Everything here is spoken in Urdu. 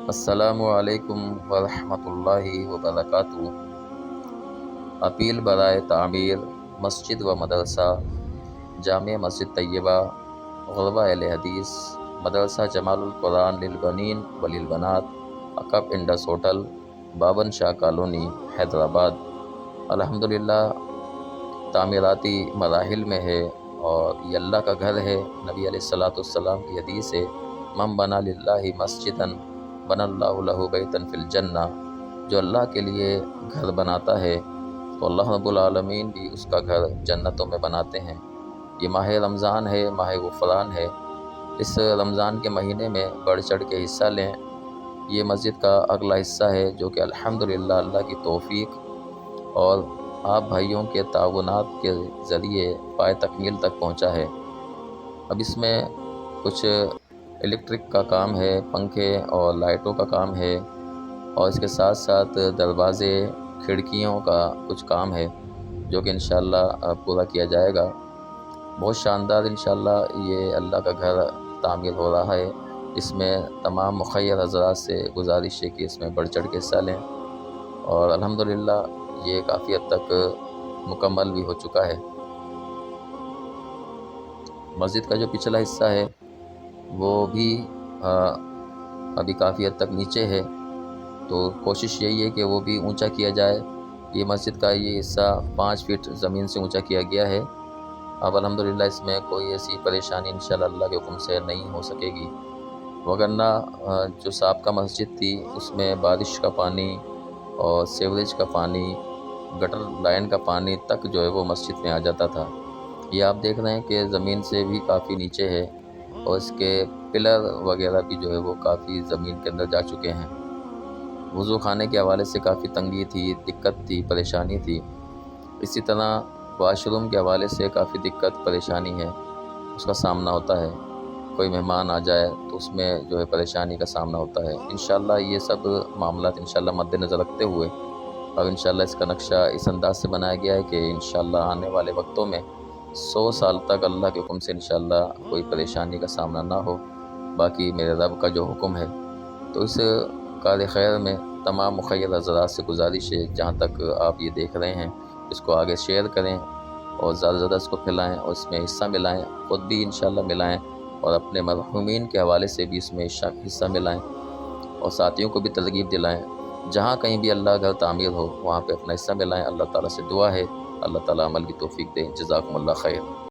السلام علیکم ورحمۃ اللہ وبرکاتہ۔ اپیل برائے تعمیر مسجد و مدرسہ جامع مسجد طیبہ غربہ اہل حدیث مدرسہ جمال القرآن للبنین وللبنات عقب انڈس ہوٹل بابن شاہ کالونی حیدرآباد۔ الحمدللہ تعمیراتی مراحل میں ہے اور یہ اللہ کا گھر ہے۔ نبی علیہ الصلاۃ والسلام کی حدیث ہے، من بنا للہ مسجدا بنا اللہ لہ بیتا فی الجنہ، جو اللہ کے لیے گھر بناتا ہے تو اللہ رب العالمین بھی اس کا گھر جنتوں میں بناتے ہیں۔ یہ ماہ رمضان ہے، ماہ غفران ہے۔ اس رمضان کے مہینے میں بڑھ چڑھ کے حصہ لیں۔ یہ مسجد کا اگلا حصہ ہے جو کہ الحمدللہ اللہ کی توفیق اور آپ بھائیوں کے تعاونات کے ذریعے پائے تکمیل تک پہنچا ہے۔ اب اس میں کچھ الیکٹرک کا کام ہے، پنکھے اور لائٹوں کا کام ہے، اور اس کے ساتھ ساتھ دروازے کھڑکیوں کا کچھ کام ہے جو کہ انشاءاللہ پورا کیا جائے گا۔ بہت شاندار انشاءاللہ یہ اللہ کا گھر تعمیر ہو رہا ہے۔ اس میں تمام مخیر حضرات سے گزارش ہے کہ اس میں بڑھ چڑھ کے حصہ لیں، اور الحمدللہ یہ کافی حد تک مکمل بھی ہو چکا ہے۔ مسجد کا جو پچھلا حصہ ہے وہ بھی ابھی کافی حد تک نیچے ہے، تو کوشش یہی ہے کہ وہ بھی اونچا کیا جائے۔ یہ مسجد کا یہ حصہ 5 فٹ زمین سے اونچا کیا گیا ہے۔ اب الحمدللہ اس میں کوئی ایسی پریشانی انشاءاللہ اللہ کے حکم سے نہیں ہو سکے گی، وگرنہ جو سابقہ مسجد تھی اس میں بارش کا پانی اور سیوریج کا پانی، گٹر لائن کا پانی تک جو ہے وہ مسجد میں آ جاتا تھا۔ یہ آپ دیکھ رہے ہیں کہ زمین سے بھی کافی نیچے ہے، اور اس کے پلر وغیرہ بھی جو ہے وہ کافی زمین کے اندر جا چکے ہیں۔ وضو خانے کے حوالے سے کافی تنگی تھی، دقت تھی، پریشانی تھی۔ اسی طرح واش روم کے حوالے سے کافی دقت پریشانی ہے، اس کا سامنا ہوتا ہے۔ کوئی مہمان آ جائے تو اس میں جو ہے پریشانی کا سامنا ہوتا ہے۔ انشاءاللہ یہ سب معاملات انشاءاللہ مد نظر رکھتے ہوئے اور انشاءاللہ اس کا نقشہ اس انداز سے بنایا گیا ہے کہ انشاءاللہ آنے والے وقتوں میں 100 سال تک اللہ کے حکم سے انشاءاللہ کوئی پریشانی کا سامنا نہ ہو، باقی میرے رب کا جو حکم ہے۔ تو اس کار خیر میں تمام مخیر حضرات سے گزارش ہے، جہاں تک آپ یہ دیکھ رہے ہیں اس کو آگے شیئر کریں اور زیادہ سے زیادہ اس کو پھیلائیں اور اس میں حصہ ملائیں، خود بھی انشاءاللہ ملائیں، اور اپنے مرحومین کے حوالے سے بھی اس میں حصہ ملائیں، اور ساتھیوں کو بھی ترغیب دلائیں۔ جہاں کہیں بھی اللہ گھر تعمیر ہو وہاں پہ اپنا حصہ ملائیں۔ اللہ تعالیٰ سے دعا ہے اللہ تعالیٰ عمل کی توفیق دے۔ جزاکم اللہ خیر۔